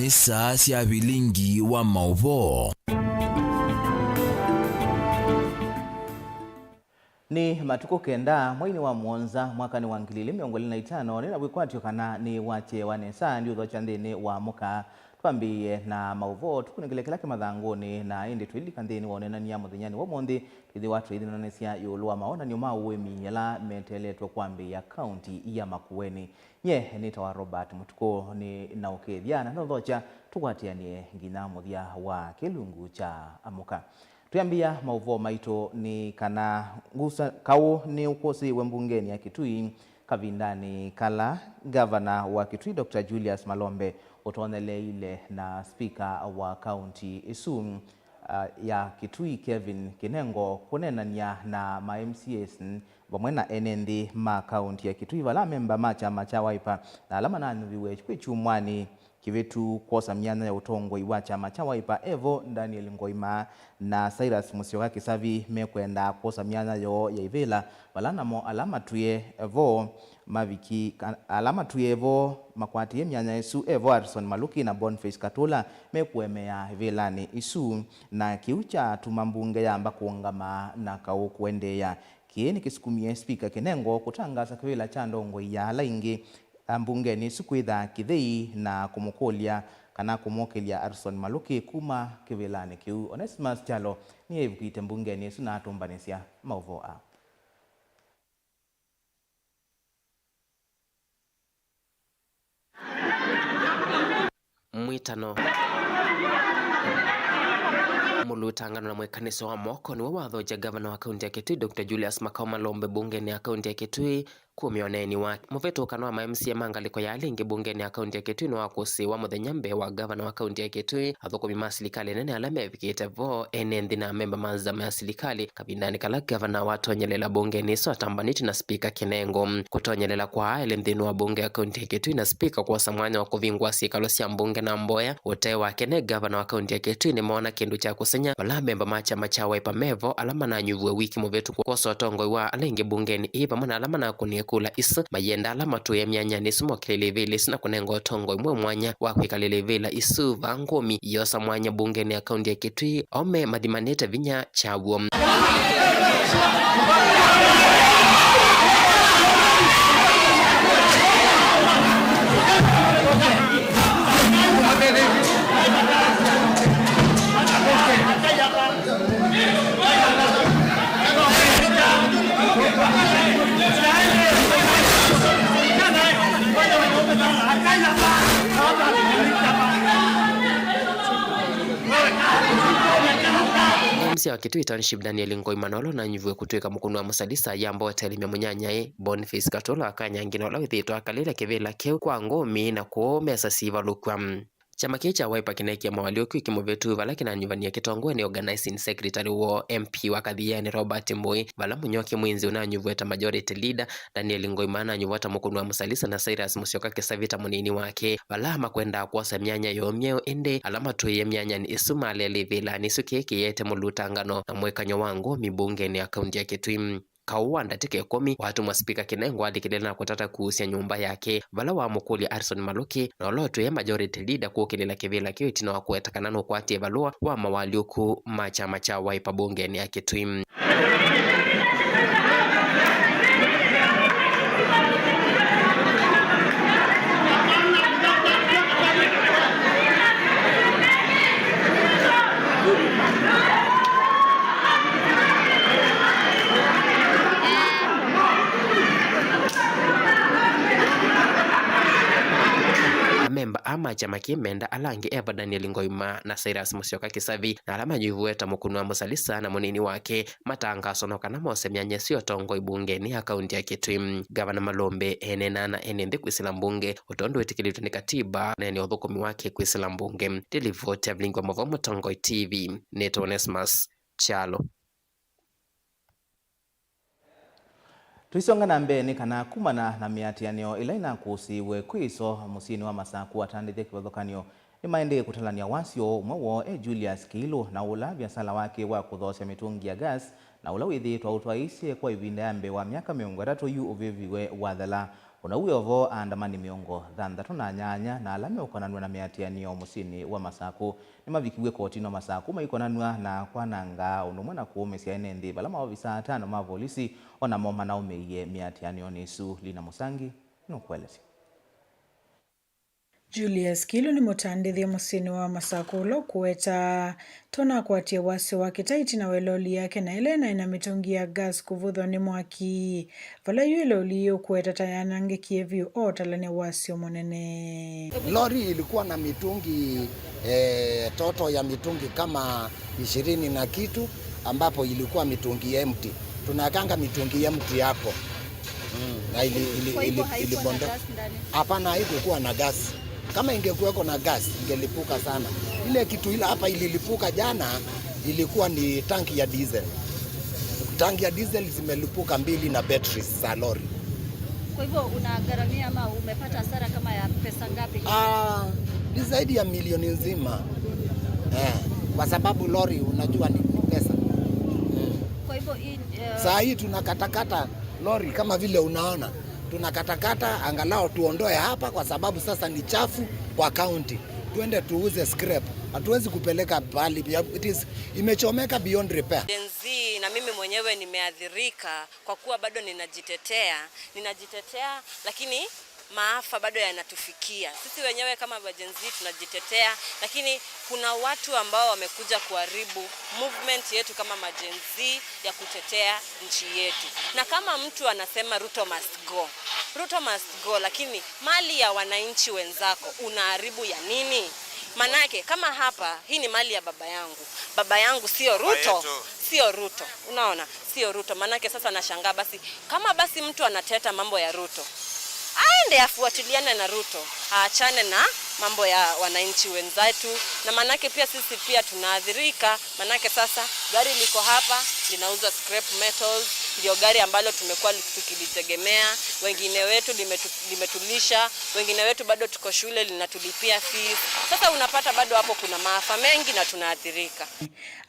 saa cia bilingi wa mauvo. Ni matuko kenda mwini wa mwonza mwaka ni wa 2025 nina wikwatio kana ni wache wanesa ndio chandini wa muka twambie na mauvo tukunengelekela mathanguni na indi twili kandini wonena ni muthenyani wa mondi ithi watu ithi nanesia yulwa maona ni mauwemi yala meteletwa kwambia county ya Makueni nye nita wa Robert Mutuko ni naukethiana no thocha tukwatianie ngina muthia wa kilungu cha amuka. Tuambia mauvo maito ni kana ngusa kau ni ukosi wa mbungeni ya Kitui kavindani kala governor wa Kitui Dr. Julius Malombe utonele ile na speaker wa county isu ya Kitui Kevin Kinengo kunenania na ma MCAs vamwe na NND ma county ya Kitui vala memba macha Wiper na alama nanu viwe chumwani kivetu kosa myanya ya utongo iwa chama cha Wiper Evo Daniel Ngoima na Cyrus Musyoka Kisavi mekwenda kosa myanya yo ya ivela balana mo alama tuye Evo maviki alama tuye Evo makwati myanya isu Evo Arson Maluki na Boniface Katula mekwemea ivelani isu na kiucha tumambunge yamba kuongama na kau kuendeya kieni kisukumie speaker Kinengo kutangaza kwela cha ndongo ya laingi mbungeni sukwitha kithei na kumukolia kana kumokelia Arson Maluki kuma kivilani kiu. Onesimus Chalo ni evukite mbungeni suna atumbanesia mauvo a mwitano mulutangano na mwekaniso wa moko ni wathoja gavana wa kaunti ya Kitui Dr. Julius Malombe bungeni ya kaunti ya Kitui kumioneni wake muveto kanwa ma MCA mangaliko ya alingi bungeni ya kaunti ya Kitui no wakusi wa muthenyambe wa gavana wa kaunti ya Kitui athukumi masilikali nene alame vikite vo NND na memba manza masilikali kabindani kala gavana watonyelela bungeni so atambaniti na speaker Kinengo kutonyelela kwa elendhinu wa bunge ya kaunti ya Kitui na speaker kwa samwanya wa kuvingwa sikalo sia mbunge na mboya utai wake ne gavana wa kaunti ya Kitui ni maona kindu cha kusenya wala memba macha Wiper Mevo alama na nyuvwe wiki muvetu kwa sotongo wa alingi bungeni ipa mana alama na kula isa mayenda alama tu ya myanya ni sumo kilelevele sina kunengo tongo imwe mwanya wa kwikalelevela isu vangomi yosa mwanya bungeni ya kaunti ya Kitui ome madimaneta vinya chawo wa Kitui Township Daniel Ngoima Nolo na nyuvwe kutweka mukunu wa musalisa yambo hotelime munyanyae Boniface Katolo akanyangino la withito akalile kivila keu kwa ngomi na kuomesa siva lukwa chama kicha Wiper kinekia mawalioku ikimuvetu vala kinanyuvania kitongo ni organizing secretary wa MP wa Kathiani Robert Mbui vala munyoki mwinzi unanyuvweta majority leader Daniel Ngoima na nyuvweta mukunu wa musalisa na Cyrus Musyoka Kisavita munini wake vala makwenda kuosa myanya yomyeo ende alama tuye myanya ni isuma lelevela nisukeki yete mulutangano na mwekanyo wangu mibungeni ya kaunti ya Kitui kauwa ndatike komi watu mwa speaker Kinengo alikidela na kutata kuhusia nyumba yake vala wa mukuli Arson Maluki na olotu ya majority leader kuokelela kivila kiyo itina wa kuetakanano kwa ati evalua wa mawaliuku macha Wiper bungeni ya Kitui. Memba ama chama kimenda alangi eva Daniel Ngoima na Cyrus Musyoka Kisavi na alama juvueta mukunu wa musalisa na munini wake matanga sonoka na mose myanya sio tongo ibungeni ya kaunti ya Kitui. Gavana Malombe enena na enende kwisila mbunge utondo wetikilitu ni katiba na eni othukumi wake kwisila mbunge delivote ya vlingwa mavomo tongo TV Neto Onesimus Chalo. Tuisonga na mbeni kana kumana na miatianio ilaina kusiwe kwiso musini wa masaku atandithia kivathokanio ni maende kutalania wasio umwewo Julius Kiilu na ula biasala wake wa kuthosya mitungi ya gas na ula withitwa utwaisye kwa ivinda ya mbe wa miaka 30 yu uviviwe wathala unauyovo andamani miongo thanthatu na nyanya na alame ukonanwa na miatianio musini wa Masaku ni mavikiwe koti no Masaku maikonanwa na kwananga unumwe na kuumisya ene nthi vala maofisa atano ma polisi ona moma na umeiye miatianio nisu. Lina Musangi nukwelesi. Julius Kilu ni mutandithia musini wa Masaku ulo kuweta tona kwatia wasi wa kitaiti na weloli yake na Elena ina mitungi ya gas kuvuthwa ni mwaki vala yu eloli yu kuweta tayana ngekieviu o talani wasi omonene. Lori ilikuwa na mitungi toto ya mitungi kama 20 na kitu ambapo ilikuwa mitungi empty. Tunakanga mitungi empty hapo. Na ilibondo. Hapana, haikuwa na gas. Kama ingekuweko na gas ingelipuka sana. Ile kitu ile hapa ililipuka jana ilikuwa ni tanki ya diesel. Tanki ya diesel zimelipuka 2 na batteries za lori. Kwa hivyo unagharamia ama umepata hasara kama ya pesa ngapi? Ni zaidi ya milioni nzima. Kwa sababu lori unajua ni pesa. Kwa hivyo saa hii tunakatakata lori kama vile unaona. Tunakatakata angalau tuondoe hapa kwa sababu sasa ni chafu kwa county. Tuende tuuze scrap. Hatuwezi kupeleka pali. Imechomeka beyond repair. Jenzi na mimi mwenyewe nimeadhirika kwa kuwa bado ninajitetea lakini maafa bado yanatufikia. Sisi wenyewe kama wajenzi tunajitetea, lakini kuna watu ambao wamekuja kuharibu movement yetu kama majenzi ya kutetea nchi yetu. Na kama mtu anasema Ruto must go. Ruto must go, lakini mali ya wananchi wenzako unaharibu ya nini? Manake kama hapa hii ni mali ya baba yangu. Baba yangu sio Ruto. Sio Ruto. Unaona? Sio Ruto. Manake sasa nashangaa basi kama basi mtu anateta mambo ya Ruto, aende afuatiliane na Ruto, aachane na mambo ya wananchi wenzetu. Na manake pia sisi pia tunaathirika, manake sasa gari liko hapa linauza scrap metals, ndio gari ambalo tumekuwa tukilitegemea. Wengine wetu limetulisha, wengine wetu bado tuko shule linatulipia fees. Sasa unapata bado hapo kuna maafa mengi na tunaathirika.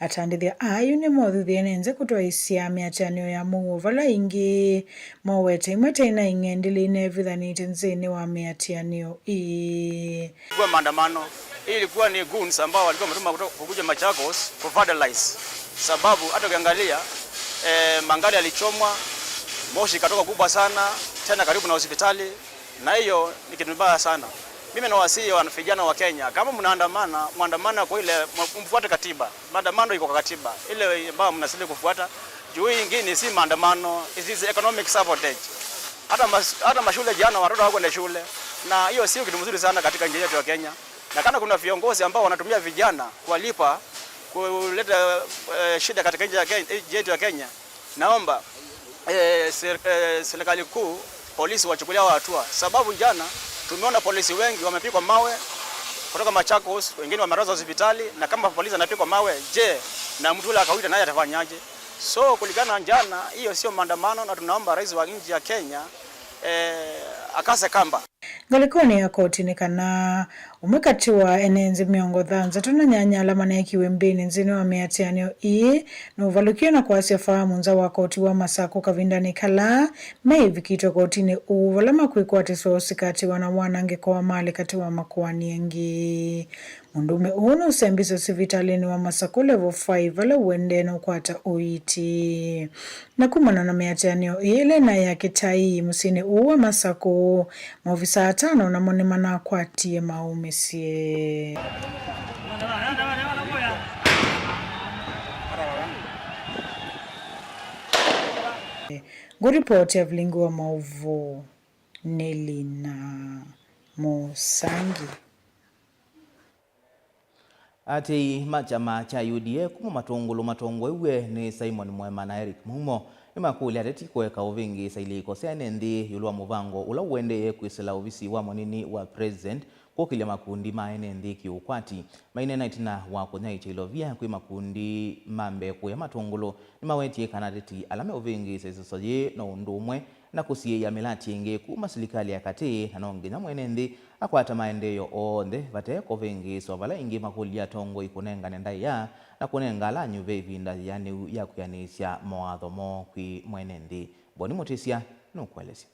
Atandithia ayu ni mothuthia nenze kutoisia miatianio ya muo vala ingi mowete imwete ina ingendili nevithanite nzini wa miatianio kwa maandamano. Hii ilikuwa ni goons ambao walikuwa wametuma kukuja Machakos kufadalize, sababu hata ukiangalia Mangari alichomwa, moshi katoka kubwa sana tena karibu na hospitali, na hiyo ni kitu mbaya sana. Mimi nawasihi vijana wa Kenya, kama muandamana kwa ile mfuate katiba. Maandamano iko kwa katiba ile ambayo mnastahili kufuata. Juu hii nyingine si maandamano, it is economic sabotage. Hata mashule jana watoto hawakwenda shule, na hiyo sio kitu mzuri sana katika nchi yetu ya Kenya. Na kana kuna viongozi ambao wanatumia vijana kuwalipa kuleta shida katika nchi yetu ya Kenya, naomba serikali kuu, polisi wachukulia hatua, sababu jana tumeona polisi wengi wamepigwa mawe kutoka Machakos, wengine wamelazwa hospitali. Na kama polisi anapigwa mawe, je, na mtu yule akawita naye atafanyaje? So kulingana na jana, hiyo sio maandamano, na tunaomba rais wa nchi ya Kenya akase kamba. Ngalikoni ya kotini kana umekati wa enenzi miongo thanthatu na nyanya alama na ikiwe mbini nzini wa miatianio na uvalukio na kwasi fahamu nza wa koti wa Masaku kavindani kala meivikitwa kotini uvalama kuikwatiswa usikati wana kwa mali kati wa makuani yengi. Mundume uno usembiso sivitalini wa Masaku level 5 vala uende na ukwata uiti. Na kumana na miatianio ile na ya kitai musini uwa Masaku maofisa atano na monimana kwatie maumesie. Guripoti ya Vlingu wa Maovu Nelina Musangi. Ati machama cha UDA kuma matongwe iwe ni Simon Mwema na Eric Mumo imakuli ateti kweka uvingi sailiko sene ndi yulua muvango ula uende kuisela uvisi wa monini wa president kukilia makundi maene ndi kiukwati maine naitina wa kunyaicha ilovia kui makundi mambe kuya matongolo ni maweti kanadeti alame uvingi saisisoje na undumwe na kusiye ya melati inge kuma silikali ya kati na nongi na mwene ndi akwata maendeyo onde vate kovingi sovala ingi makuli ya tongo ikunenga nendai ya na kunenga la nyuve vinda yani ya kuyanisya moadhomo kui mwene ndi. Boni Mutisia nukwelesi.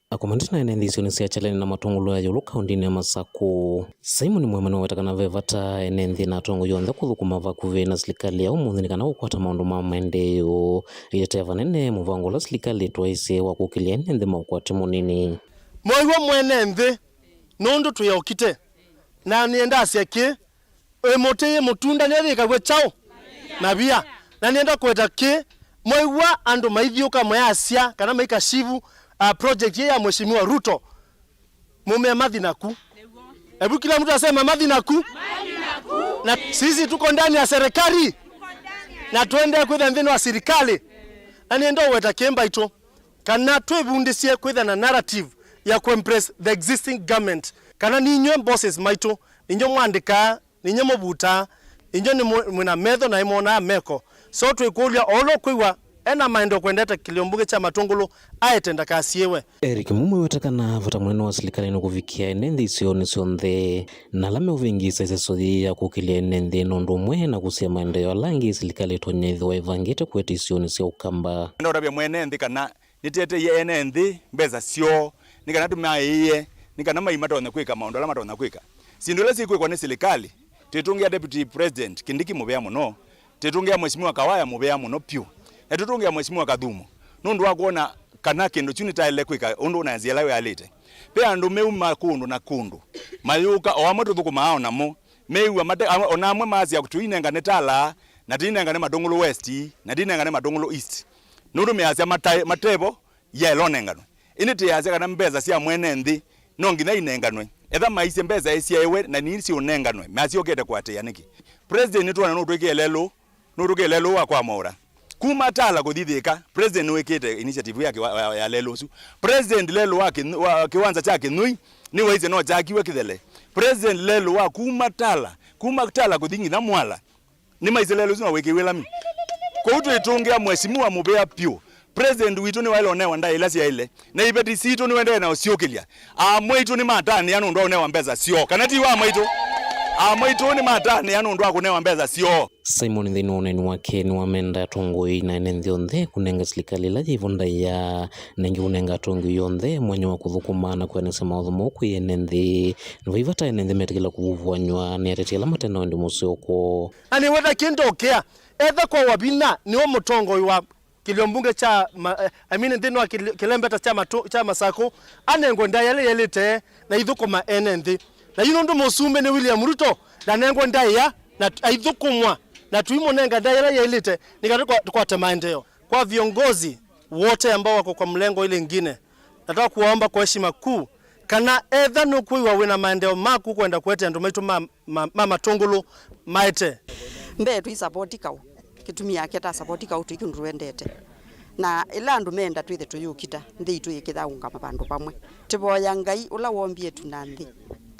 akomandina ene isioni cia chaleni na matongulo ya yulu kaundini ya Masaku Simon Mwemani wetakana vevata ene nthi na tongo yonthe kuthukuma vakuvi na serikali ya umuthi kana gukwata maundu ma maendeleo iteteva nene muvango la serikali twaise wa kukilia ene nthi maukwati munini moiwa mwene nthi nundu tuyokite na nienda asiaki emote mutunda ne vikagwe chao na bia na nienda kweta ki moiwa andu maithiuka moyasia kana maikashivu project ya Mheshimiwa Ruto mume mathinaku. Hebu kila mtu asema mathinaku. Na sisi tuko ndani ya serikali na tuende kwitha nthini wa serikali na nienda weta kemba ito kana twebundisie kwitha na narrative ya kuimpress the existing government kana ninywe bosses maito ninyo mwandika ninyo mubuta ninyo ni mwina metho na imona meko so twikulia olo kwiwa ena maindo kwendeta kiliombuge cha matongolo aetenda kasiewe. Eric Mumwe wetakana vata munene wa serikali nukuvikia ene nthi isioni sionthe na lame uvingisa isesothi ya kukilia ene nthi nundu mwe na kusia maendeleo langi serikali tonyethwa ivangite kweta isioni sia ukamba ndorabia mwene nthi kana nitete ye ene nthi mbeza sio nikana tumaiye nikana maimatona kwika maundu ala matona kwika sindu ile sikwikwa ni serikali titungia deputy president Kindiki mubea muno titungia Mheshimiwa Kawaya mubea muno pyu na tutungia Mheshimiwa Kadhumo nundu wa kuona kana kindu chuni taile kwika undu unaanzia lawe alite pe andu meuma kundu na kundu mayuka o amwe tuthukuma ao namo meiwa mate ona amwe mazi ya kutuinenga netala na tinenga ne Madongolo West na tinenga ne Madongolo East nundu meazia matebo yelo nengano ini tiazia kana mbeza cia mwene nthi no ngina inenganwe etha maise mbeza cia ewe na ni cio nenganwe macio kete kwatia niki president twana no twike lelo wa kwa mora kuma tala kuthithika president wekete initiative yake ya lelo su president lelo wake kiwanza chake nui ni waize no jakiwe kithele president lelo wa kuma tala kuthingi na mwala ni maize lelo su wekiwe lami kwa utu itungia Mheshimiwa mubea pio president witu ni wailo newa nda ila sia ile na ibeti situ ni wende na usiokilia mwitu ni matani yanu ndo newa mbeza sio kanati wa mwitu mwitu ni matani yanu ndo akunewa mbeza sio. Simon nthini uneni wake ni wamenda tongoi na ene nthi yonthe kunenga serikali la jivonda ya nengi unenga tongi yonthe mwenye wa kuthukuma na kwenesa mautho moku ene nthi nvaivata ene nthi metikila kuvuvanywa ni atetela matena ndi musioko ani weta kindokea etha kwa wabina ni o mutongo wa kiliombunge cha nthini wa kilembeta cha Masaku anengo nda yale yelite na ithukuma ene nthi na yino ndo musume ni William Ruto na nengo nda ya na aithukumwa na tuimonenga nda yale yelite nikatoka kwa maendeleo kwa viongozi wote ambao wako kwa mlengo ile nyingine nataka kuomba kwa heshima kuu kana etha nukuiwa wina maendeleo maku kwenda kwete ndo maitu mama tongolo maite mbe twi support kau kitumia keta support kau tuikundu wendete na ila andu menda twithe tuyukita ndi itu ikithaunga mabandu pamwe tiboya ngai ula wombie tunanthi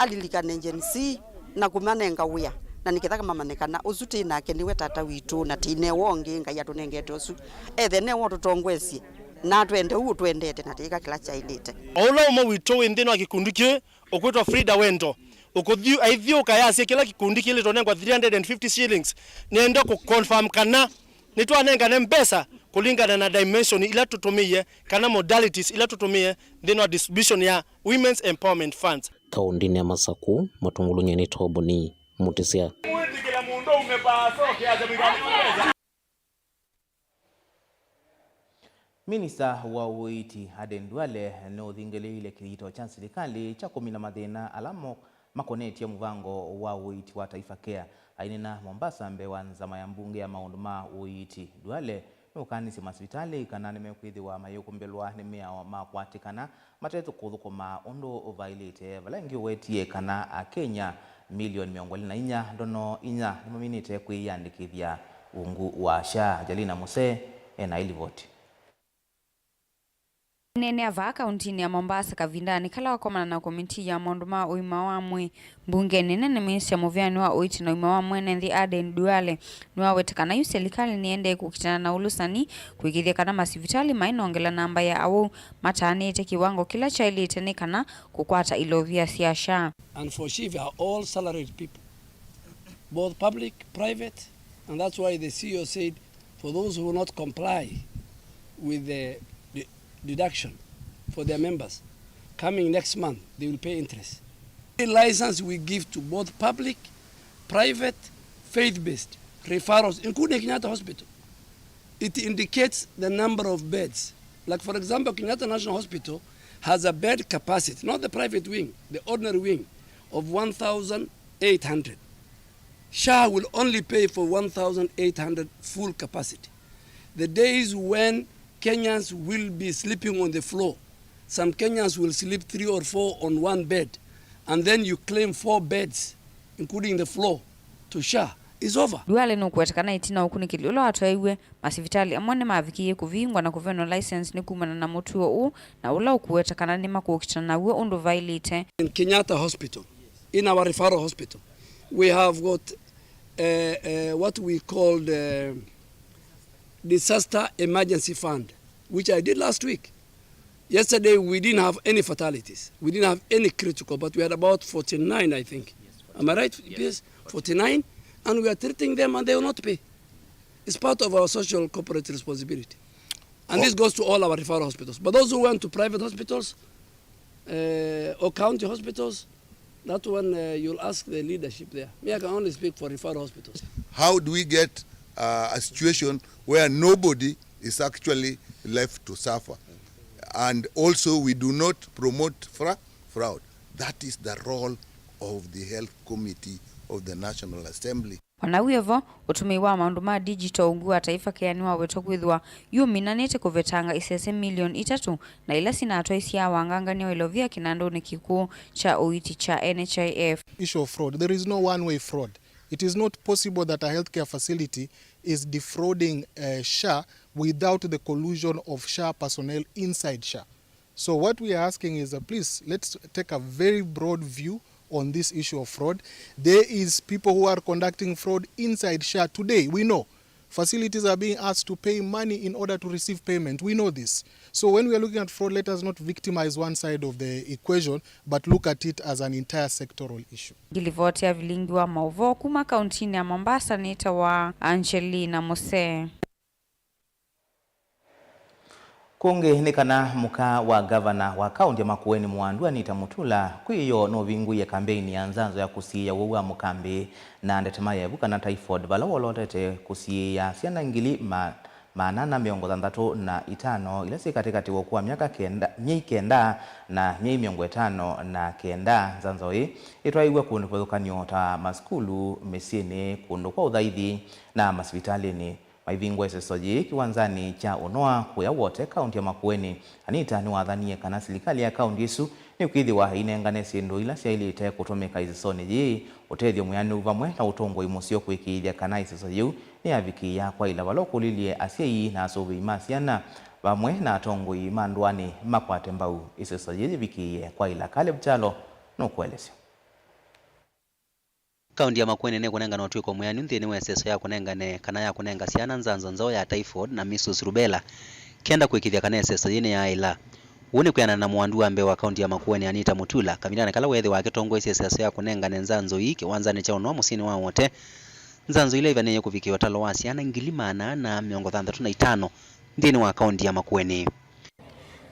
alilikane njensi na kumanenga wia na nikithaka mamanekana usuti nake niwe tata witu na tine wonge ngai atunengete usu ethe ne wotu tongwesie na twende twendete na tika kila chailite ola umo witu windino akikundiki okwitwa Frida Wendo ukuthiu aithiuka yasie kila kikundi kile tonengwa 350 shillings nienda ku confirm kana nitwanenga ne mbesa kulingana na dimension ila tutumie kana modalities ila tutumie ndino distribution ya Women's Empowerment Funds kaundini ya Masaku matungulu nyeni tobo ni mutisia Minista wa Uiti Aden Duale no thingeleile kiito cha serikali cha kumina mathina alamo makoneti ya muvango wa Uiti wa Taifa Care ainena Mombasa mbewa nzama ya mbunge ya maundu ma Uiti Duale nukanisi masivitali kana nimekwithiwa mayukumbelwa ni miao makwatikana matetu kuthukuma undu uvailite valengi wetie kana Kenya milioni 24 ndono inya nimaminite kwiyandikithia ungu wa SHA. Jalina Muse ena ilivoti nene ava kauntini ya Mombasa kavindani kala wakomana na komiti ya maundu ma uima wamwe mbunge nene minisia muvyani wa Uiti na uima wamwe nethi Aden Duale niwawetekana yu serikali niende kukitana na ulusani kuikithia kana masivitali mainongela namba ya awu matanite kiwango kila chailite ni kana kukwata ilovia sia SHA. And for SHA are all salaried people, both public, private, and that's why the CEO said for those who will not comply with the deduction for their members. Coming next month, they will pay interest. The license we give to both public, private, faith-based referrals, including Kenyatta Hospital. It indicates the number of beds. Like for example, Kenyatta National Hospital has a bed capacity, not the private wing, the ordinary wing, of 1,800. SHA will only pay for 1,800 full capacity. The days when Kenyans will be sleeping on the floor, some Kenyans will sleep 3 or 4 on one bed, and then you claim 4 beds, including the floor, to SHA, is over. Duale no kwetekana itina ukunikili ulo atwaiwe masivitali amone mavikiye kuvingwa na kuveno license ni kumana na mutuo u na ula ukuwetekana ni makuokitana na uwe undu violate. In Kenyatta Hospital, in our referral hospital, we have got what we called disaster emergency fund, which I did last week. Yesterday we didn't have any fatalities. We didn't have any critical, but we had about 49, I think. Am I right? Yes, 49. And we are treating them and they will not pay. It's part of our social corporate responsibility. And this goes to all our referral hospitals. But those who went to private hospitals or county hospitals, that one you'll ask the leadership there. Me, I can only speak for referral hospitals. How do we get a situation where nobody is actually left to suffer? And also we do not promote fraud. That is the role of the Health Committee of the National Assembly. Wanawevo utumiwa maundu ma digital ungua taifa keaniwa weto kwithwa yu minanete kuvetanga isese milioni 3 na ila sinatwa isia wangangania ilovia kinando ni kikuu cha uiti cha NHIF. Issue of fraud. There is no one-way fraud. It is not possible that a healthcare facility is defrauding SHA without the collusion of SHA personnel inside SHA. So what we are asking is, please, let's take a very broad view on this issue of fraud. There is people who are conducting fraud inside SHA today. We know facilities are being asked to pay money in order to receive payment. We know this. So when we are looking at fraud, let us not victimize one side of the equation, but look at it as an entire sectoral issue. Gilivotia vilingi wa Mauvo kuma kauntini ya Mombasa nita wa Angelina Mose. Kungehinikana muka wa gavana wa kaunti ya Makueni Mwandu Anita Mutula kwiyo no vingu ya kampeni ya nzanzo ya kusiya wa mukambi na ndetemaye buka na typhoid balawolo tete kusiya siana ngili manana miongo 35 ilasi katikati wokuwa miaka kenda na miongo 5 na kenda nzanzo hii itwaiwe kundu kwethukanio ta maskulu mesini kundu kwa udhaithi na masvitalini maivingwa isesoji kiwanzani cha Unoa kuya wote kaunti ya Makueni. Anita ni wathanie kana serikali ya kaunti isu ni ukithiwa inengane sindu ila ciailite kutumika isesoni ji utethio muyani uvamwe na utongo imusio kwikithia kana isesoji ni avikia kwa ila balokulilie asiei na asuvi masiana vamwe na atongo imandwani makwate mbau isesoji vikie kwa ila Caleb Chalo no kuelesio. Kaunti ya Makueni ne kunenga no twiko muyani nthini weseso ya kunengane kana ya kunenga siana nzanzo nzao ya typhoid na measles rubella kenda kwikithia kana seso yene ya ila wone kuyana na mwandu ambe wa kaunti ya Makueni Anita Mutula kamilana kala wethi wake tongo seso ya kunenga nzanzo iki wanzane cha Unoa musini wa wote nzanzo ile ivane kuvikiwa talo wa siana ngilimana na miongo 35 nthini wa kaunti ya Makueni.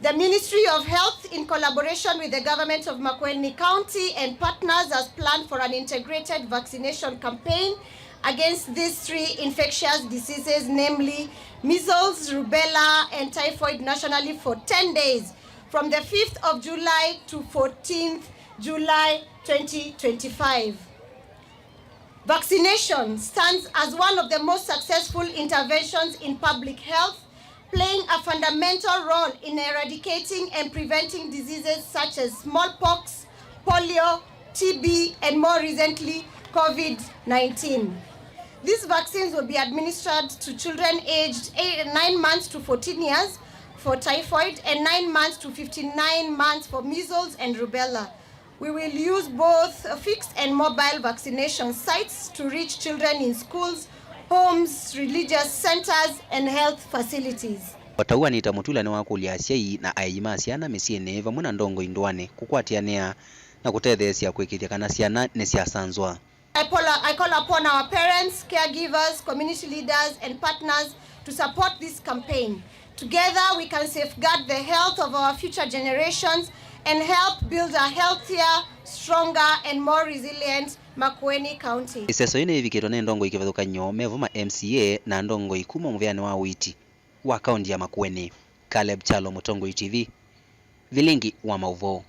The Ministry of Health, in collaboration with the government of Makueni County and partners, has planned for an integrated vaccination campaign against these 3 infectious diseases, namely measles, rubella, and typhoid nationally for 10 days, from the 5th of July to 14th July 2025. Vaccination stands as one of the most successful interventions in public health, playing a fundamental role in eradicating and preventing diseases such as smallpox, polio, TB, and more recently, COVID-19. These vaccines will be administered to children aged 9 months to 14 years for typhoid and 9 months to 59 months for measles and rubella. We will use both fixed and mobile vaccination sites to reach children in schools, homes, religious centers, and health facilities. Watau Anita Mutula ni wakulia asiai na aima siana mesiene vamuna ndongo indwane kukwatiania na kutethesia kwikithia kana siana nesiasanzwa. I call upon our parents, caregivers, community leaders, and partners to support this campaign. Together we can safeguard the health of our future generations and help build a healthier, stronger and more resilient Makueni County. Iseso ine ivikirwo ni ndongo ikivathuka nyo mevuma MCA na ndongo ikuma muveani wa witi wa kaunti ya Makueni. Caleb Chalo, Mutongoi TV, Vilingi wa Mauvoo.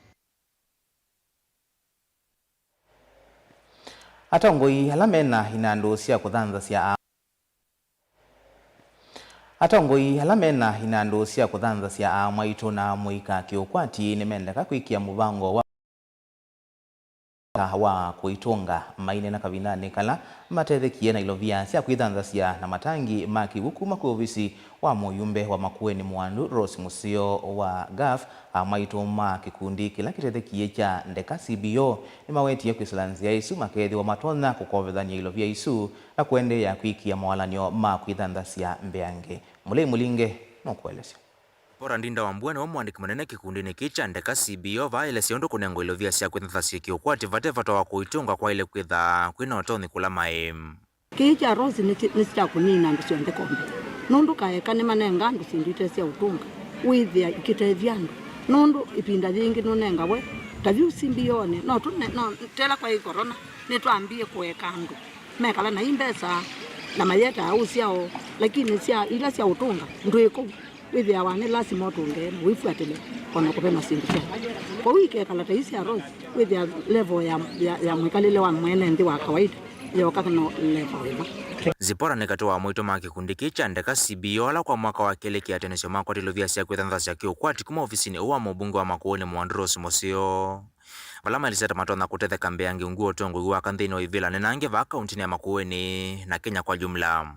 Atongoi alamena inandusia kuthanthasya Atongoi alamena inandusia kuthanthasya amwaitu na muika kiukwati nimendeka kwikia muvango wa kuitunga maine na kavinani kala matethekie na ilovia sia kwithanthasya na matangi makivuku makuovisi wa muyumbe wa Makueni Mwandu Rose Musio wa GAF amaitu ma kikundi kila kitethekie cha ndeka CBO ni mawetie kwisalanzia isu makethi wa matona kukovethania ilovia isu na kuendelea kwikia mawalanio ma kwithanthasya mbeange. Mulei Mulinge no kuelesya Pora Ndinda Wambua ni mwandiki munene kikundi kicha ndeka CBO vaile siondo kunengo ilovia sia kwithanthasya kiukwati vatevata wa kuitunga kwa ile kwitha kwina otoni kula maem kicha Rose nisita kunina ndu sionde kombe nundu kaeka ni manenga ndu sindite sia utunga withia ikitevyando nundu ipinda yingi nunenga we tavyu simbione no tela kwa corona nitwambie kueka ndu mekala na imbesa na mayeta au siao lakini sia ila sia utunga ndu iko withia wane lazima utunge wifuatele kono kupena sindite kwa wiki kala taisi ya Rose withia level ya mwikalile wa mwene ndi wa kawaida yo kakano level Zipora nekatoa mwito ma kikundi kicha ndeka CBO ala kwa mwaka wa kele kiatenesyo mako tilovia sia kwithanthasya kiukwati kuma ofisini uwa mbunge wa Makueni Mwandu Rose Musio valama iliseta matona kutetheka mbeangi nguo tongo wa kanthini wa ivila nenange va kauntini ya Makueni na Kenya kwa jumla.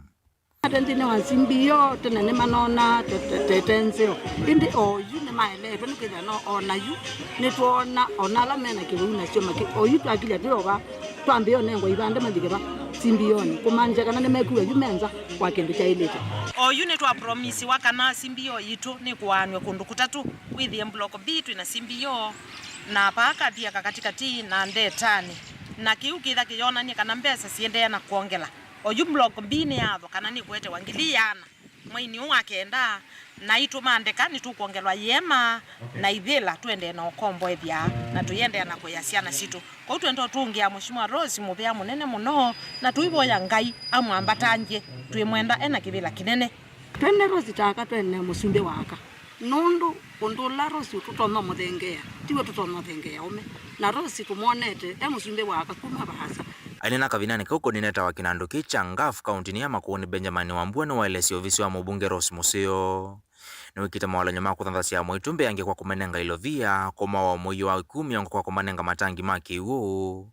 Atendine wa CBO tena ne manona tetenzeo indi oyu ne maeleto ni kija no ona yu ni tuona ona la mena kiwuna sio maki oyu twakija tuoba twambio nengo ibande madigeba simbioni kumanja kana ne mekuwa yu menza kwa kindu cha ilete oyu ne twa promise wakana simbio yitu ni kuanwe kundu kutatu with block bitu na simbio na paka pia katikati na ndetani na kiukitha kiona ni kana mbesa siende na kuongela oyu block bini yavo kana ni kwete wangiliana mwaini wakenda na itumandeka ni tukuongelwa yema na ithila tuende na okombo ethia na tuyende na kuyasiana situ kwa twendo tungia Mheshimiwa Rose muvea munene muno na tuivoya Ngai amwambatanje twimwenda ena kivila kinene twende Rose taka twende musumbe waka nundu undula Rose tutoma muthengea tiwe tutoma muthengea ome na Rose tumonete musumbe waka kuma bahasa Aina kavinani kauko nineta wa kinandu kicha GAF kauntini ya Makueni Benjamin Wambua ni waelesi ofisi wa mbunge Rose Musio ni wikita mawalanyo ma kuthanthasya mwitumbe yange kwa kumenenga ilovia koma wa moyo wa 10 kwa kumanenga matangi maki uo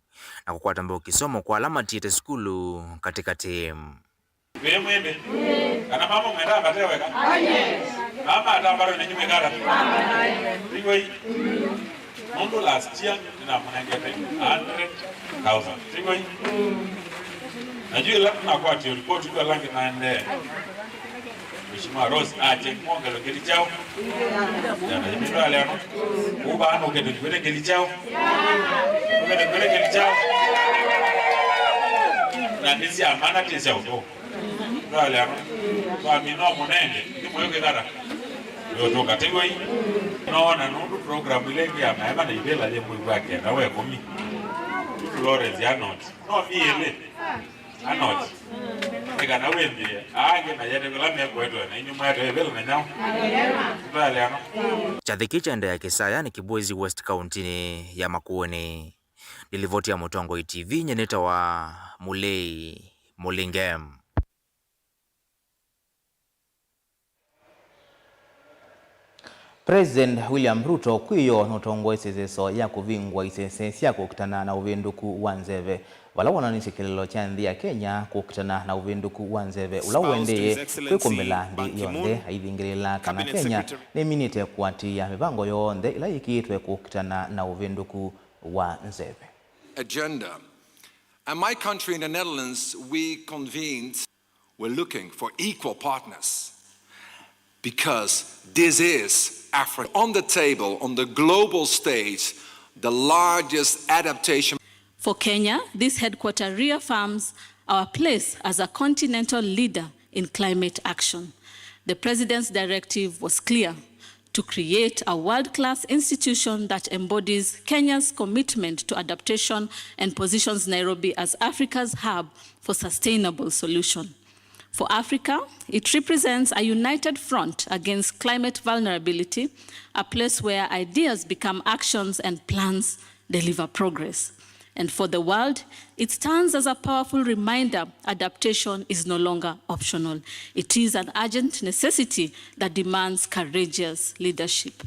na kukwata mbeo kisomo kwa alama tiete skulu katika timu. Wewe mwende? Kana mama mwenda bateweka? Yes. Mama atambaro ni nyumengara. Rigo hii. Mundu last year nina mwanangete 100,000. Rigo hii. Najua lazima kwa report kwa langi naende. Mheshimiwa Rose aje mwongelo kili chao. Jana jimiro aliano. Uba ano kete kwele kili chao. Kwele kili chao. Na nisi amana tesa uto. Aliano. Kwa mino monenge ni mwoge dara. Yo toka tego hii. Naona nundu program ile ya maema na ibela je mwibu yake na wewe komi. Flores ya not. No miele. Anot. Ega na wende aje na yale kala me kwetu na inyuma ya ibela na nyao. Aliano. Chathikicha ndaya Kisaya ni Kibwezi West County ya Makueni. Nilivoti ya Mutongoi TV nyeneta wa Mulei Mulingem. President William Ruto kwiyo notongo iseseso ya kuvingwa isesesi ya kukutana na uvinduku wa Nzeve valawona nisikililo cha nthi ya Kenya kukutana na uvinduku wa Nzeve ulawendeye kwikumbela ndi yonde haithingilila kana Kenya niminite kuatia mivango yonde ila ikiitwe kukutana na uvinduku wa Nzeve. Agenda. And my country in the Netherlands, we convened, we're looking for equal partners because this is Africa on the table, on the global stage, the largest adaptation. For Kenya, this headquarter reaffirms our place as a continental leader in climate action. The President's directive was clear: to create a world-class institution that embodies Kenya's commitment to adaptation and positions Nairobi as Africa's hub for sustainable solution. For Africa, it represents a united front against climate vulnerability, a place where ideas become actions and plans deliver progress. And for the world, it stands as a powerful reminder adaptation is no longer optional. It is an urgent necessity that demands courageous leadership.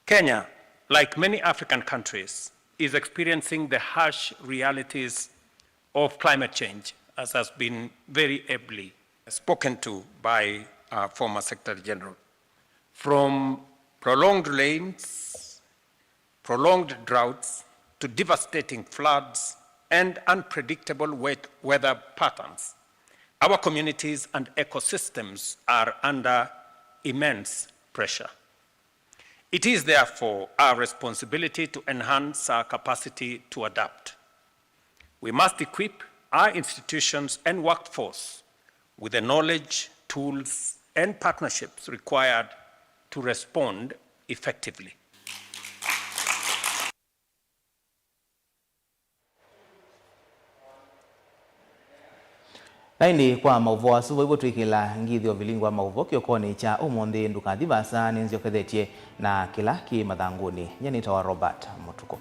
Kenya, like many African countries, is experiencing the harsh realities of climate change, as has been very ably spoken to by our former Secretary General. From prolonged rains, prolonged droughts, to devastating floods and unpredictable wet weather patterns, our communities and ecosystems are under immense pressure. It is therefore our responsibility to enhance our capacity to adapt. We must equip our institutions and workforce with the knowledge, tools, and partnerships required to respond effectively. Naindi kwa mauvo asuvo ivo tuikila ngithio vilingwa mauvo kiokoni cha umonde nduka thivasa ninzio kethetie na kila ki mathanguni. Nyanita wa Robert Mutuko.